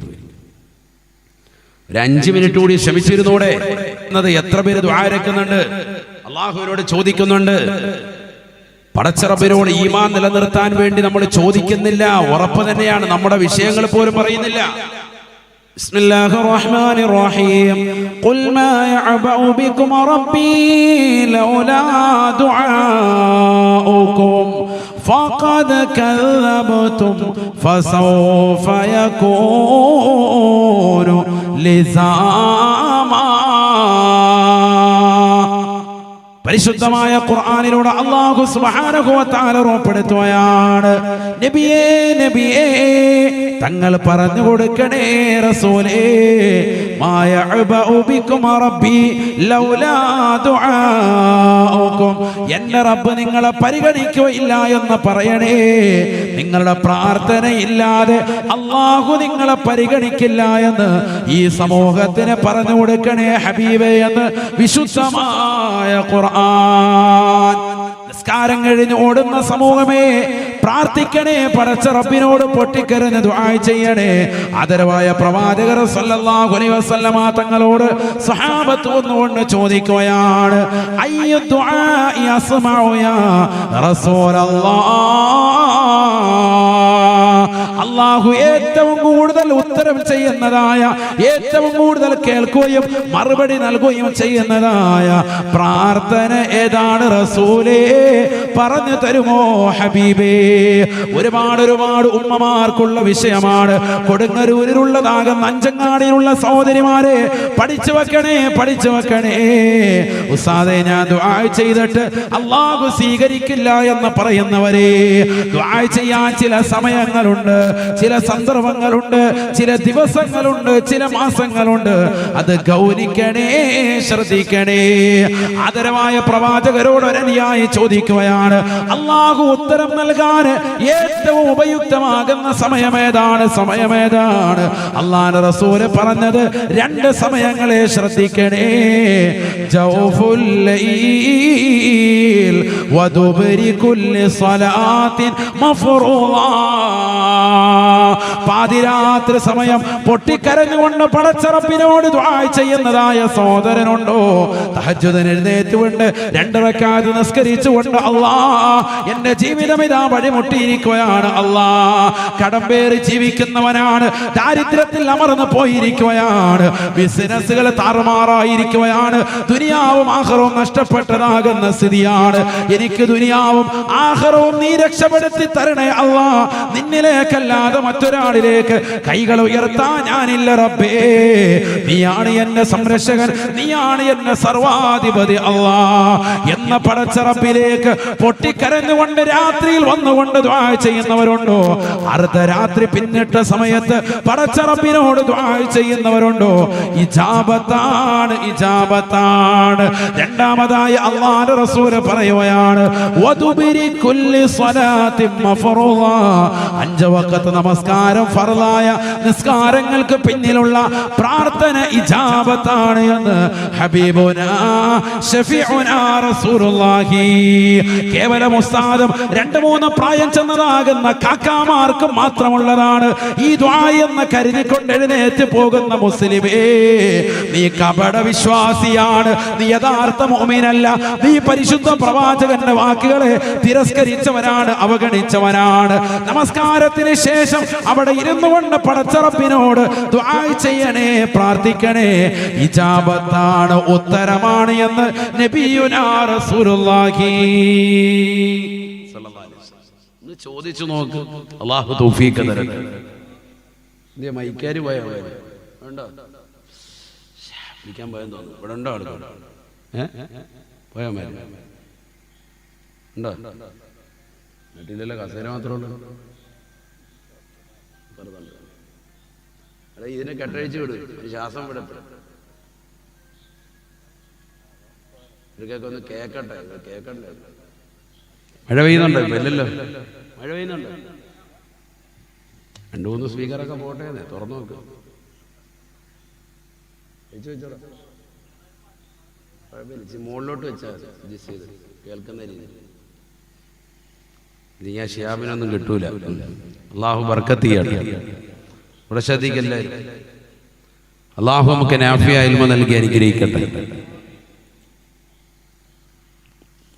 ഒരു 5 മിനിറ്റ് കൂടി ശ്രമിച്ചിരുന്നൂടെ എന്നത് എത്ര പേര് ദുആ രക്കുന്നുണ്ട്, അള്ളാഹുവിനോട് ചോദിക്കുന്നുണ്ട്. പടച്ചറബിനോട് ഈമാൻ നിലനിർത്താൻ വേണ്ടി നമ്മൾ ചോദിക്കുന്നില്ല, ഉറപ്പ് തന്നെയാണ്, നമ്മുടെ വിഷയങ്ങൾ പോലും പറയുന്നില്ല. ബിസ്മില്ലാഹിർ റഹ്മാനിർ റഹീം. ഖുൽ മാ യഅബഉ ബികും റബ്ബി ലൗലാ ദുആഉകും ഫഖദ് കذبതും ഫസൗഫ യകൂനു ലിസാമാ. പരിശുദ്ധമായ ഖുർആനിലൂടെ അല്ലാഹു സുബ്ഹാനഹു വ തആല ഉറപ്പെടുത്തുകയാണ്, നബിയേ നബിയേ തങ്ങൾ പറഞ്ഞു കൊടുക്കണേ റസൂലേ, മാ യഅബഉ ബികും റബ്ബി ലൗലാ ദുആഉകും, എന്റെ റബ്ബ് നിങ്ങളെ പരിഗണിക്കുകയില്ല എന്ന് പറയണേ. നിങ്ങളുടെ പ്രാർത്ഥനയില്ലാതെ അല്ലാഹു നിങ്ങളെ പരിഗണിക്കില്ല എന്ന് ഈ സമൂഹത്തിന് പറഞ്ഞു കൊടുക്കണേ ഹബീബേ എന്ന് വിശുദ്ധമായ ഖുർആൻ. നിസ്കാരം കഴിഞ്ഞ് ഓടുന്ന സമൂഹമേ പ്രാർത്ഥിക്കണേ, പടച്ച റബ്ബിനോട് പൊട്ടിക്കരഞ്ഞ് ദുആ ചെയ്യണേ. ആദരവായ പ്രവാചകർ സല്ലല്ലാഹു അലൈഹി വസല്ലമ തങ്ങളോട് സ്വഹാബത്ത് വന്നുകൊണ്ട് ചോദിക്കുകയാണ്, അയ്യു ദുആഇ അസ്മഉ യാ റസൂലല്ലാഹ്, അല്ലാഹു ഏറ്റവും കൂടുതൽ ഉത്തരം ചെയ്യുന്നതായ, ഏറ്റവും കൂടുതൽ കേൾക്കുകയും മറുപടി നൽകുകയും ചെയ്യുന്നതായ പ്രാർത്ഥന ഏതാണ് റസൂലേ, പറഞ്ഞു തരുമോ ഹബീബേ? ഒരുപാട് ഉമ്മമാർക്കുള്ള വിഷയമാണ്. കൊടുങ്ങല്ലൂരിലുള്ളതാകുന്ന അഞ്ചങ്ങാടിയിലുള്ള സഹോദരിമാരെ പഠിച്ചു വെക്കണേ. ഉസ്താദേ ഞാൻ ദുആ ചെയ്തിട്ട് അല്ലാഹു സ്വീകരിക്കില്ല എന്ന് പറയുന്നവരെ, ദുആ ചെയ്യാൻ ചില സമയങ്ങളുണ്ട്, ചില സന്ദർഭങ്ങളുണ്ട്, ചില ദിവസങ്ങളുണ്ട്, ചില മാസങ്ങളുണ്ട്. അത് ഗൗനിക്കണേ, ശ്രദ്ധിക്കണേ. ആദരവായ പ്രവാചകരോട് ഒരനുയായി ചോദിക്കുകയാണ്, അല്ലാഹു ഉത്തരം നൽകാൻ ഏറ്റവും ഉപയുക്തമാകുന്ന സമയമേതാണ്? അല്ലാഹുവിന്റെ റസൂല് പറഞ്ഞത് രണ്ട് സമയങ്ങളെ ശ്രദ്ധിക്കണേ. ജൗഫുൽ ലൈൽ വദുബരി കുല്ലി സ്വലാത്തിൻ മഫ്റൂള. പാതിരാത്രി സമയം പൊട്ടിക്കരഞ്ഞുകൊണ്ട് പടച്ച റബ്ബിനോട് ദുആ ചെയ്യുന്നതായ സഹോദരനുണ്ടോ? തഹജ്ജുദിന് എഴുന്നേറ്റുകൊണ്ട് 2 റക്അത്ത് നിസ്കരിച്ചുകൊണ്ട്, അല്ലാഹ് എന്റെ ജീവിതം ഇതാ വഴിമുട്ടിയിരിക്കുകയാണ്, അല്ലാഹ് കടമ്പേറി ജീവിക്കുന്നവനാണ്, ദാരിദ്ര്യത്തിൽ അമർന്നു പോയിരിക്കുകയാണ്, ബിസിനസ്സുകൾ താറുമാറായിരിക്കുകയാണ്, ദുനിയാവും ആഖിറവും നഷ്ടപ്പെട്ടതാകുന്ന സ്ഥിതിയാണ്. എനിക്ക് ദുനിയാവും ആഖിറവും നീ രക്ഷപ്പെടുത്തി തരണേ അല്ലാഹ്. നിന്നിലേക്കല്ലാതെ മറ്റൊരാളിലേക്ക് കൈകൾ ഉയർത്താൻ ഞാനില്ല റബ്ബേ. നീയാണ് എന്റെ സംരക്ഷകൻ, നീയാണ് എന്റെ സർവാധിപതി അല്ലാഹ് എന്ന പടച്ച റബ്ബിലേക്ക് പൊട്ടിക്കരഞ്ഞുകൊണ്ട് രാത്രിയിൽ വന്നുകൊണ്ട് ദുആ ചെയ്യുന്നവരുണ്ടോ? അർദ്ധരാത്രി പിന്നിട്ട സമയത്ത് പടച്ച റബ്ബിനോട് ദുആ ചെയ്യുന്നവരുണ്ടോ? ഇജാബത്താണ്. രണ്ടാമതായി അല്ലാഹുവിന്റെ റസൂൽ പറയുകയാണ്, വദുബിരി കുല്ലി സ്വലാത്തിൻ മഫ്റൂള. 5 വഖത്ത് നമസ്കാരം ഫർളായ നിസ്കാരങ്ങൾക്ക് പിന്നിലുള്ള പ്രാർത്ഥന ഇജാബത്താണ് എന്ന് ഹബീബുനാ ശഫീഉനാ റസൂലുള്ളാഹി. കേവലം ഉസ്താദും 2-3 പ്രായം ചെന്നതാകുന്ന കാക്കാമാർക്കും മാത്രമുള്ളതാണ് ഈ ദുആ എന്ന് കരുതിക്കൊണ്ട് എഴുന്നേറ്റ് പോകുന്ന മുസ്ലിമേ, നീ കപട വിശ്വാസിയാണ്, നീ യഥാർത്ഥ മുഅ്മിനല്ല, നീ പരിശുദ്ധ പ്രവാചകന്റെ വാക്കുകളെ തിരസ്കരിച്ചവനാണ്, അവഗണിച്ചവനാണ്. നമസ്കാരത്തിന് ശേഷം അവിടെ ഇരുന്നു കൊണ്ട് പടച്ച റബ്ബിനോട് ദുആ ചെയ്യണേ, പ്രാർത്ഥിക്കണേ. ഇജാബത്താണ്, ഉത്തരമാണ് എന്ന് നബിയുനാ റസൂലുള്ളാഹി സ്വല്ലല്ലാഹു അലൈഹി വസല്ലം ചോദിച്ചു നോക്ക്. അല്ലാഹു തൗഫീഖ് തരട്ടെ. ഇന്ത്യ മൈക്കാരി പോയോ? ഉണ്ടോ? വിളിക്കാൻ പോയെന്ന് തോന്നുന്നു. ഇവിടെ ഉണ്ടോ? അടുത്ത പോയാ മതി. ഉണ്ടോ? വീട്ടിലല്ലേ, കസേര മാത്രമേ ഉള്ളൂ. അല്ല, ഇതിനെ കെട്ടഴിച്ച് വിടും, ശ്വാസം വിടട്ടെ. ഇവർക്കൊക്കെ ഒന്ന് കേക്കണ്ടേ? മഴ പെയ്യുന്നുണ്ടോ? ഇപ്പൊ ഇല്ലല്ലോ. മഴ പെയ്യുന്നുണ്ടോ? 2-3 സ്പീക്കറൊക്കെ പോട്ടെ, തുറന്നു നോക്ക്. വെച്ചോടാ, കുഴപ്പമില്ല. മുകളിലോട്ട് വെച്ചാൽ അഡ്ജസ്റ്റ് ചെയ്ത് കേൾക്കുന്ന രീതി. ഇത് ഞാൻ ഷിയാബിനൊന്നും കിട്ടൂല. അള്ളാഹു ബർക്കത്ത് ചെയ്യട്ടെ. ഇവിടെ ശ്രദ്ധിക്കല്ലേ. അള്ളാഹു നമുക്ക് നാഫിയ ഇൽമ നൽകി അനുഗ്രഹിക്കട്ടെ.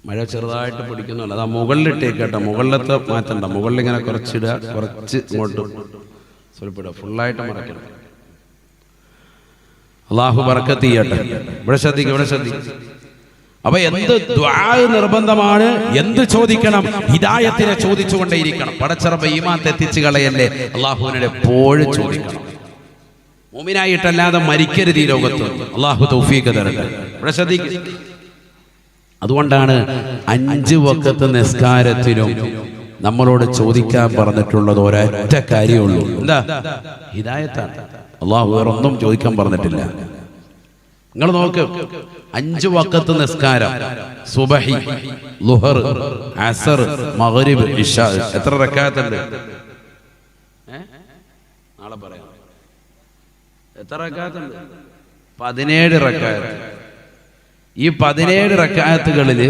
മഴ ചെറുതായിട്ട് പിടിക്കുന്നുണ്ട്. അതാ മുകളിലിട്ടേക്ക് കേട്ടോ, മുകളിലത്തെ മാറ്റണ്ട. മുകളിൽ ഇങ്ങനെ കുറച്ചിടുക, കുറച്ച് ഇങ്ങോട്ട് സ്വൽപ്പിടുക, ഫുള്ളായിട്ട് മറക്കണം. അള്ളാഹു ബർക്കത്ത് ചെയ്യട്ടെ. ഇവിടെ ശ്രദ്ധിക്കും, ഇവിടെ ശ്രദ്ധിക്കും. അപ്പൊ എന്ത് ദുആ നിർബന്ധമാണ്, എന്ത് ചോദിക്കണം, ഹിദായത്തിനെ ചോദിച്ചുകൊണ്ടേയിരിക്കണം. പടച്ചറബ് ഈമാൻ തെറ്റിച്ച് കളയല്ലേ, അള്ളാഹുവിനോട് എപ്പോഴും ചോദിക്കണം. മുഅ്മിനായിട്ടല്ലാതെ മരിക്കരുത് ഈ ലോകത്ത്. അള്ളാഹു തൗഫീഖ് തരട്ടെ. ഇവിടെ ശ്രദ്ധിക്കും. അതുകൊണ്ടാണ് 5 വഖത്ത് നിസ്കാരത്തിലും നമ്മളോട് ചോദിക്കാൻ പറഞ്ഞിട്ടുള്ളത് ഒരൊറ്റ കാര്യമുള്ളൂ. എന്താ? ഹിദായത്താണ്. അള്ളാഹു വേറൊന്നും ചോദിക്കാൻ പറഞ്ഞിട്ടില്ല. നിങ്ങൾ നോക്ക്, 5 വഖത്ത് നിസ്കാരം, സുബഹി, ളുഹർ, അസർ, മഗ്രിബ്, ഇശാ, എത്ര റക്അത്തുണ്ട്? നാളെ പറയാം. എത്ര റക്അത്തുണ്ട്? 17 റക്അത്ത്. ഈ 17 റക്അത്തുകളിൽ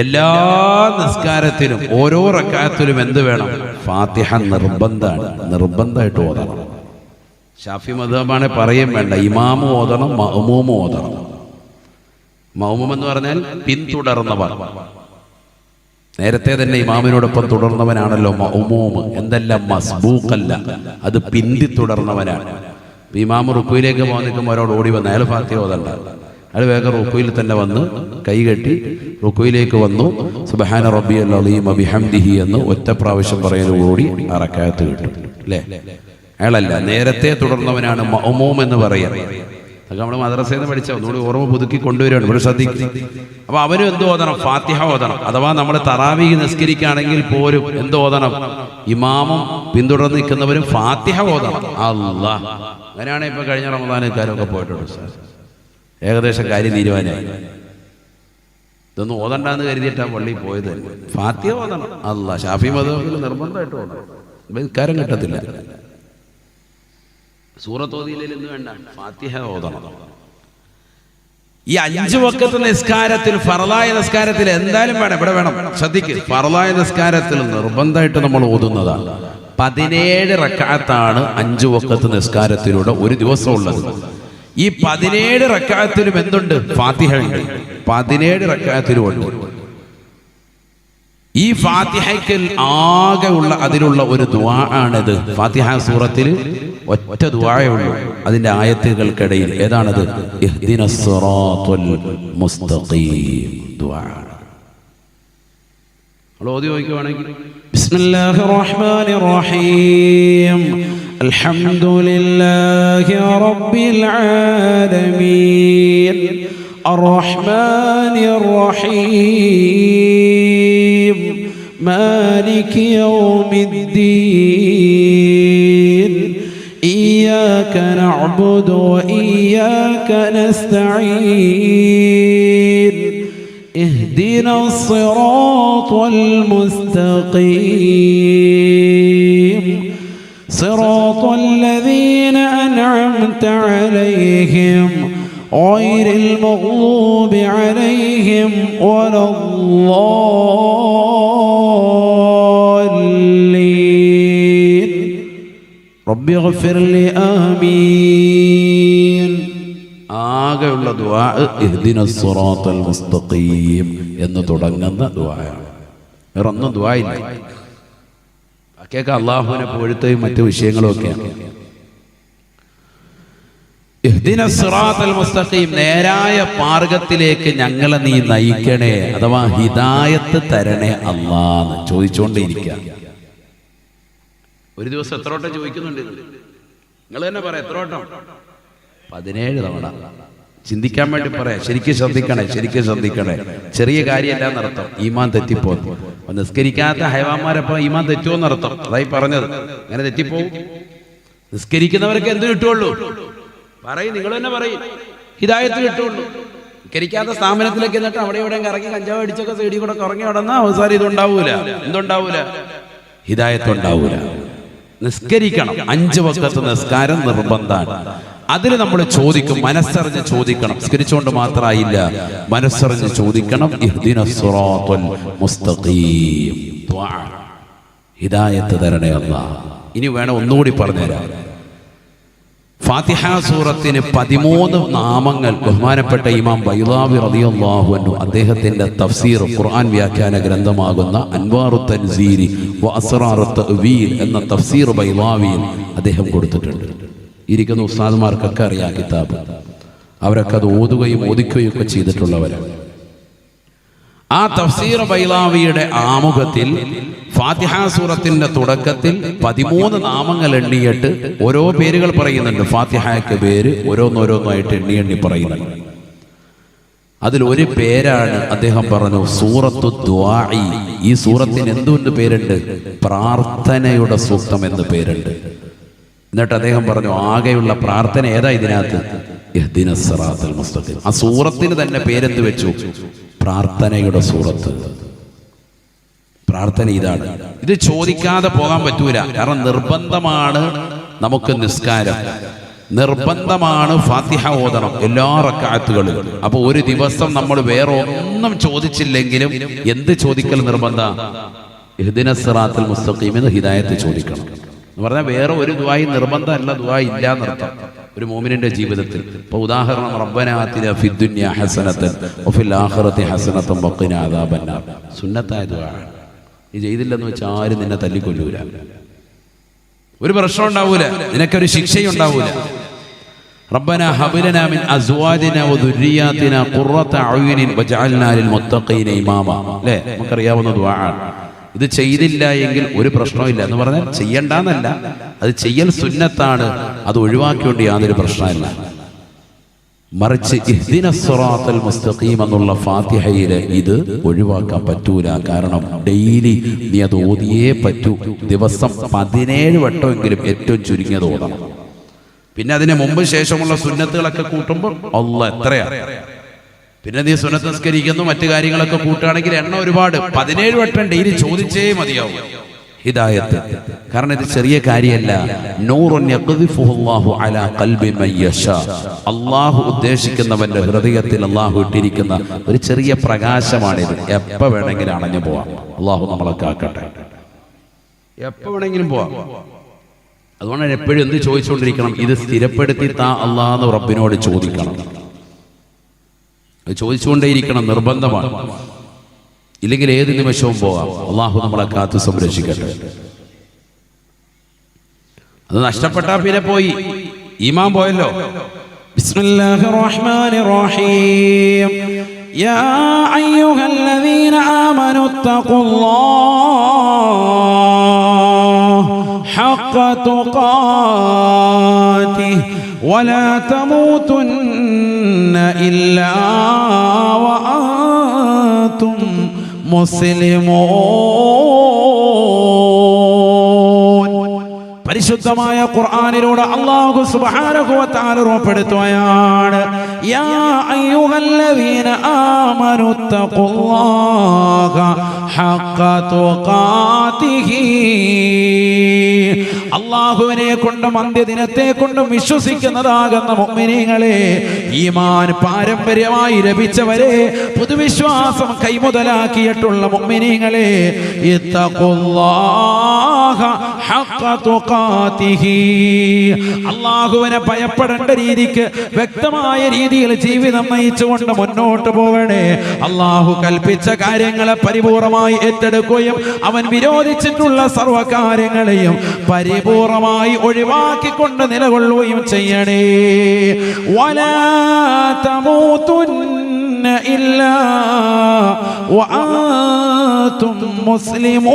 എല്ലാ നിസ്കാരത്തിലും ഓരോ റക്അത്തിലും എന്ത് വേണം? ഫാത്തിഹ നിർബന്ധമാണ്. നിർബന്ധമായിട്ട് ഓതണം. ഷാഫി മദ്ഹബാണ് പറയും വേണ്ട, ഇമാമും ഓതണം, മഅ്മൂമും ഓതണം. മഅ്മൂം എന്ന് പറഞ്ഞാൽ പിന്തുടർന്നവർ. നേരത്തെ തന്നെ ഇമാമിനോടൊപ്പം തുടർന്നവനാണല്ലോ മഅ്മൂം. എന്തല്ല, മസ്ബൂഖല്ല, അത് പിന്തുടർന്നവനാണ്. ഇമാമ് റുക്കുയിലേക്ക് പോകാൻ നിൽക്കുമ്പോൾ ഒരാൾ ഓടി വന്ന് അയാൾ ഫാത്തിഹ ഓതണ്ട. അയാൾ വേഗം റുക്കുയിൽ തന്നെ വന്ന് കൈകെട്ടി റുക്കുയിലേക്ക് വന്നു. സുബ്ഹാന റബ്ബിയൽ അളീം വബിഹംദിഹി എന്ന് ഒറ്റ പ്രാവശ്യം പറയുന്നതോടുകൂടി ആ റക്അത്ത് കിട്ടും. അല്ലേ? അയാളല്ല, നേരത്തെ തുടർന്നവനാണ് മഅ്മൂം എന്ന് പറയാം. അതൊക്കെ നമ്മൾ മദ്രസയിൽ നിന്ന് പഠിച്ച ഒന്നുകൂടി ഓർമ്മ പുതുക്കി കൊണ്ടുവരികയാണ്. ഇവിടെ ശ്രദ്ധിക്കും. അപ്പൊ അവനും എന്ത് ഓതണം? ഫാത്തിഹ ഓതണം. അഥവാ നമ്മൾ തറാവീഹ് നിസ്കരിക്കുകയാണെങ്കിൽ പോലും എന്ത് ഓതണം? ഇമാമും പിന്തുടർന്ന് നിൽക്കുന്നവരും ഫാത്തിഹ ഓതണം. അല്ലാഹ്, അങ്ങനെയാണ് ഇപ്പൊ കഴിഞ്ഞ റമദാനക്കാരൊക്കെ പോയിട്ടുണ്ട്. ഏകദേശം കാര്യം തീരുമാനമായി. ഇതൊന്നും ഓതണ്ടെന്ന് കരുതിയിട്ടാണ് പള്ളിയിൽ പോയത്. ഫാത്തിഹ ഓതണം. അല്ലാഹ്, ഷാഫി മദ്ഹബിൽ നിർബന്ധമായിട്ട് ഓതണം. ഇക്കാരം കിട്ടത്തില്ല. സൂറത്ത് ഓതിയില്ലെന്ന് വേണ്ട, ഫാത്തിഹ ഓതണം. ഈ 5 വഖത്ത് നിസ്കാരത്തിൽ, ഫർളായ നിസ്കാരത്തിൽ എന്തായാലും വേണം. ഇവിടെ വേണം, ശ്രദ്ധിക്കുക. ഫർളായ നിസ്കാരത്തിൽ നിർബന്ധമായിട്ട് നമ്മൾ ഓതുന്നതാണ്. 17 റക്അത്താണ് 5 വഖത്ത് നിസ്കാരത്തിലൂടെ ഒരു ദിവസം ഉള്ളത്. ഈ 17 റക്അത്തിലും എന്തുണ്ട്? ഫാത്തിഹ ഉണ്ട്. 17 റക്അത്തിലും ഉണ്ട്. ഈ ഫാത്തിഹയ്ക്ക് ആകെ ഉള്ള അതിലുള്ള ഒരു ദുആ ആണിത്. ഫാത്തിഹ സൂറത്തിൽ ഒറ്റ ദുആയേ ഉള്ളൂ. അതിന്റെ ആയത്തുകൾക്കിടയിൽ ഏതാണത്? ഇഹ്ദിനസ് സിറാത്തുൽ മുസ്തഖീം ദുആ. നമ്മൾ ഓതി നോക്കുകയാണെങ്കിൽ ബിസ്മില്ലാഹിർ റഹ്മാനിർ റഹീം അൽഹംദുലില്ലാഹി റബ്ബിൽ ആലമീൻ അർറഹ്മാനിർ റഹീം മാലികി യൗമിദ്ദീൻ ഇയ്യാക നഅ്ബുദു വഇയ്യാക നസ്തഈൻ ഇഹ്ദിനസ് സിറാത്തൽ മുസ്തഖീം സിറാത്തൽ ലദീന അൻഅംത അലൈഹിം ഗൈറിൽ മഗ്ദൂബി അലൈഹിം വലദ്ദാല്ലീൻ റബ്ബി ഗ്ഫിർ ലി ആമീൻ. ആകെയുള്ള ദുആ ഇഹ്ദിനസ് സിറാത്തൽ മുസ്തഖീം എന്ന് തുടങ്ങുന്ന ദുആയാണ്. വേറൊന്നും ദുആ ഇല്ല. ബാക്കിയൊക്കെ അള്ളാഹുവിനെ പുകഴ്ത്തുകയും മറ്റു വിഷയങ്ങളും ഒക്കെയാണ്. ഇഹ്ദിനസ് സിറാത്തൽ മുസ്തഖീം, നേരായ മാർഗത്തിലേക്ക് ഞങ്ങളെ നീ നയിക്കണേ, അഥവാ ഹിദായത്ത് തരണേ അല്ലാഹ് ചോദിച്ചുകൊണ്ടേയിരിക്കുക. ഒരു ദിവസം എത്ര വട്ടം ചോദിക്കുന്നുണ്ട്? നിങ്ങൾ തന്നെ പറയാം, എത്ര വട്ടം? 17 തവണ. ചിന്തിക്കാൻ വേണ്ടി പറയാം. ശരിക്കും ശ്രദ്ധിക്കണേ, ശരിക്കും ശ്രദ്ധിക്കണേ. ചെറിയ കാര്യമല്ല എന്നർത്ഥം. ഈമാൻ തെറ്റിപ്പോകും. നിസ്കരിക്കാത്ത ഹൈവാന്മാരപ്പോ ഈമാൻ തെറ്റുമെന്നർത്ഥം. അതായി പറഞ്ഞത്. അങ്ങനെ തെറ്റിപ്പോകും. നിസ്കരിക്കുന്നവർക്ക് എന്ത് കിട്ടുള്ളൂ? പറയും, നിങ്ങൾ തന്നെ പറയും, ഹിദായത്ത് കിട്ടുള്ളൂ. നിസ്കരിക്കാത്ത സ്ഥാപനത്തിലേക്ക് എന്നിട്ട് അവിടെ ഇവിടെ കറങ്ങി കഞ്ചാവ് അടിച്ചൊക്കെ സൈഡിൽ കൂടെ കറങ്ങി നടന്ന അവസാനം ഇതുണ്ടാവൂല. എന്തുണ്ടാവൂല? ഹിദായത്ത് ഉണ്ടാവൂല. നിസ്കരിക്കണം. 5 വഖത്ത് നിസ്കാരം നിർബന്ധമാണ്. അതിൽ നമ്മൾ ചോദിക്കും, മനസ്സറിഞ്ഞ് ചോദിക്കണം. നിസ്കരിച്ചുകൊണ്ട് മാത്രമായില്ല, മനസ്സറിഞ്ഞ് ചോദിക്കണം. ഇഹ്ദിനസ് സിറാത്തൽ മുസ്തഖീം ദുആ, ഹിദായത്ത് തരണേ അല്ലാഹ്. ഇനി വേണം ഒന്നുകൂടി പറഞ്ഞുതരാം. ഫാത്തിഹ സൂറത്തിന് 13 നാമങ്ങൾ ബഹുമാനപ്പെട്ട ഇമാം ബൈളാവി റളിയല്ലാഹു അൻഹു അദ്ദേഹത്തിന്റെ തഫ്സീർ ഖുർആൻ വ്യാഖ്യാന ഗ്രന്ഥമാകുന്ന അൻവാറുത് തൻസീരി വ അസ്റാറുത് തഅ്വീൽ എന്ന തഫ്സീർ ബൈളാവിയിൽ അദ്ദേഹം കൊടുത്തിട്ടുണ്ട്. ഇരിക്കുന്ന ഉസ്താദുമാർക്കൊക്കെ അറിയാം കിതാബ്. അവരൊക്കെ അത് ഓതുകയും ഓദിക്കുകയും ഒക്കെ ചെയ്തിട്ടുള്ളവരാണ്. ആ തഫ്സീർ ബൈളാവിയുടെ ആമുഖത്തിൽ ഫാത്തിഹ സൂറത്തിന്റെ തുടക്കത്തിൽ 13 നാമങ്ങൾ എണ്ണിയിട്ട് ഓരോ പേരുകൾ പറയുന്നുണ്ട്. ഫാത്തിഹയ്ക്ക് പേര് ഓരോന്നോരോന്നായിട്ട് എണ്ണി പറയുന്നുണ്ട്. അതിൽ ഒരു പേരാണ് അദ്ദേഹം പറഞ്ഞു സൂറത്തു ദുആഇ. ഈ സൂറത്തിന് എന്തുകൊണ്ട് പേരുണ്ട്? പ്രാർത്ഥനയുടെ സൂക്തം എന്ന് പേരുണ്ട്. എന്നിട്ട് അദ്ദേഹം പറഞ്ഞു ആകെയുള്ള പ്രാർത്ഥന ഏതാ ഇതിനകത്ത്? ഇഹ്ദിനസ് സിറാത്തൽ മുസ്തഖീം. ആ സൂറത്തിന് തന്നെ പേരെന്ത് വെച്ചു? പ്രാർത്ഥനയുടെ സൂറത്ത്. പ്രാർത്ഥന ഇതാണ്. ഇത് ചോദിക്കാതെ പോകാൻ പറ്റൂല. കാരണം നിർബന്ധമാണ് നമുക്ക് നിസ്കാരം, നിർബന്ധമാണ് ഫാത്തിഹ ഓതണം എല്ലാ റക്അത്തുകളിലും. അപ്പൊ ഒരു ദിവസം നമ്മൾ വേറെ ഒന്നും ചോദിച്ചില്ലെങ്കിലും എന്ത് ചോദിക്കൽ നിർബന്ധ? ഇഹ്ദിനസ് സിറാത്തൽ മുസ്തഖീം എന്ന് ഹിദായത്ത് ചോദിക്കണം എന്ന് പറഞ്ഞാൽ വേറെ ഒരു ദുആയും നിർബന്ധമല്ല, ദുആ ഇല്ല എന്നർത്ഥം ഒരു മോമിനിന്റെ ജീവിതത്തിൽ. ഇപ്പൊ ഉദാഹരണം റബ്ബനാ ആതിനാ ഫിദ്ദുനിയ ഹസനതൻ വഫിൽ ആഖിറതി ഹസനതൻ വഖിനാ അദാബന്നാർ സുന്നത്തായ ദുആ. നീ ചെയ്തില്ലെന്ന് വെച്ചാൽ ആരും നിന്നെ തല്ലിക്കൊല്ലൂല, ഒരു പ്രശ്നം ഉണ്ടാവൂല, നിനക്കൊരു ശിക്ഷയും ഉണ്ടാവൂല. റബ്ബനാ ഹബ് ലനാ മിൻ അസ്വാജിനാ വദുരിയാതിനാ ഖുറത അയുനിൻ വജഅൽനാ ലിൽ മുത്തഖീന ഇമാമ. അല്ലേ, നമുക്കറിയാവുന്ന ദുആ. ഇത് ചെയ്തില്ല എങ്കിൽ ഒരു പ്രശ്നമില്ല എന്ന് പറഞ്ഞാൽ ചെയ്യണ്ടെന്നല്ല, അത് ചെയ്യൽ സുന്നത്താണ്, അത് ഒഴിവാക്കിക്കൊണ്ട് യാതൊരു പ്രശ്നമില്ല. മറിച്ച് ഇഹ്ദിനസ് സിറാത്തൽ മുസ്തഖീം എന്നുള്ള ഫാത്തിഹയില് ഇത് ഒഴിവാക്കാൻ പറ്റൂല. കാരണം ഡെയിലി നീ അത് ഓതിയേ പറ്റൂ. ദിവസം 17 വട്ടമെങ്കിലും ഏറ്റവും ചുരുങ്ങിയത് ഓതണം. പിന്നെ അതിന് മുമ്പ് ശേഷമുള്ള സുന്നത്തുകളൊക്കെ കൂട്ടുമ്പോൾ അല്ലാഹ് എത്രയാ. പിന്നെ നീ സുന്നത്ത് നിസ്കരിക്കുന്നു, മറ്റു കാര്യങ്ങളൊക്കെ കൂട്ടുകയാണെങ്കിൽ എണ്ണ ഒരുപാട്. 17 വട്ടം ഡെയിലി ചോദിച്ചേ മതിയാവും ഹിദായത്ത്. കാരണം ഇത് ചെറിയ കാര്യമല്ല. നൂറുൻ യഖ്ദിഫുഹു അല്ലാഹു അലാ ഖൽബി മൻ യശാ. അല്ലാഹു ഉദ്ദേശിക്കുന്നവന്റെ ഹൃദയത്തിൽ അല്ലാഹു ഇട്ടിരിക്കുന്ന ഒരു ചെറിയ പ്രകാശമാണിത്. എപ്പോ വേണമെങ്കിലും അണഞ്ഞു പോവാം. അല്ലാഹു നമ്മളെ കാക്കട്ടെ. എപ്പോ വേണമെങ്കിലും പോവാം. അതുകൊണ്ടാണ് എപ്പോഴും എന്ത് ചോദിച്ചുകൊണ്ടിരിക്കണം? ഇത് സ്ഥിരപ്പെടുത്തി താ അല്ലാഹ് എന്ന് റബ്ബിനോട് ചോദിക്കണം. ചോദിച്ചുകൊണ്ടേയിരിക്കണം, നിർബന്ധമാണ്. ഇല്ലെങ്കിൽ ഏത് നിമിഷവും പോകാം. അള്ളാഹു നമ്മളെ കാത്തു സംരക്ഷിക്കട്ടെ. അത് നഷ്ടപ്പെട്ടാ പിന്നെ പോയി, ഈമാൻ പോയല്ലോ. ബിസ്മില്ലാഹിർ റഹ്മാനിർ റഹീം. യാ അയ്യുഹല്ലദീന ആമനു തഖുല്ലാഹ ഹഖ തുഖാതിഹി വലാ തമൂതുന്ന ഇല്ലാ വഅൻതും മുസ്ലിമൂൻ. പരിശുദ്ധമായ ഖുർആനിലൂടെ അല്ലാഹു സുബ്ഹാനഹു വ തആല ഉറപ്പെടുത്തുകയാണ്, യാ അയ്യുഹല്ലദീന ആമനു തഖുല്ലാഹ ഹഖ തുഖാതിഹി. അല്ലാഹുവിനെ കൊണ്ടും അന്ത്യദിനത്തെ കൊണ്ടും വിശ്വസിക്കുന്നതാകുന്ന മുഅ്മിനീങ്ങളെ, ഈമാൻ പാരമ്പര്യമായി ലഭിച്ചവരെ, പൊതുവിശ്വാസം കൈമുതലാക്കിയിട്ടുള്ള മുഅ്മിനീങ്ങളെ, ഇത്തഖുല്ലാഹ ഹഖ തുഖാതിഹി. അല്ലാഹുവിനെ ഭയപ്പെടേണ്ട രീതിക്ക് വ്യക്തമായ രീതിയിൽ ജീവിതം നയിച്ചുകൊണ്ട് മുന്നോട്ട് പോകണേ. അല്ലാഹു കൽപ്പിച്ച കാര്യങ്ങളെ പരിപൂർണമായി ഏറ്റെടുക്കുകയും അവൻ വിരോധിച്ചിട്ടുള്ള സർവ്വകാര്യങ്ങളെയും പരിപൂർണമായി ഒഴിവാക്കിക്കൊണ്ട് നിലകൊള്ളുകയും ചെയ്യണേ. വലാ തമൂതുന്ന ഇല്ലാ വഅൻതും മുസ്ലിമൂൻ.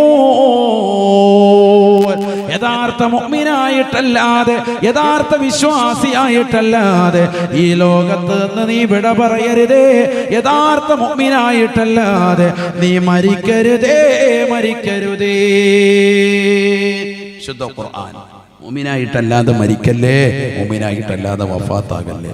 യഥാർത്ഥ മുഅ്മിനായിട്ടല്ലാതെ, യഥാർത്ഥ വിശ്വാസിയായിട്ടല്ലാതെ ഈ ലോകത്ത് നിന്ന് നീ വിട പറയരുതേ. യഥാർത്ഥ മുഅ്മിനായിട്ടല്ലാതെ നീ മരിക്കരുതേ, മരിക്കരുതേ. ശുദ്ധ ഖുർആൻ. മുഅ്മിനായിട്ടല്ലാതെ മരിക്കല്ലേ, മുഅ്മിനായിട്ടല്ലാതെ വഫാത്താകല്ലേ.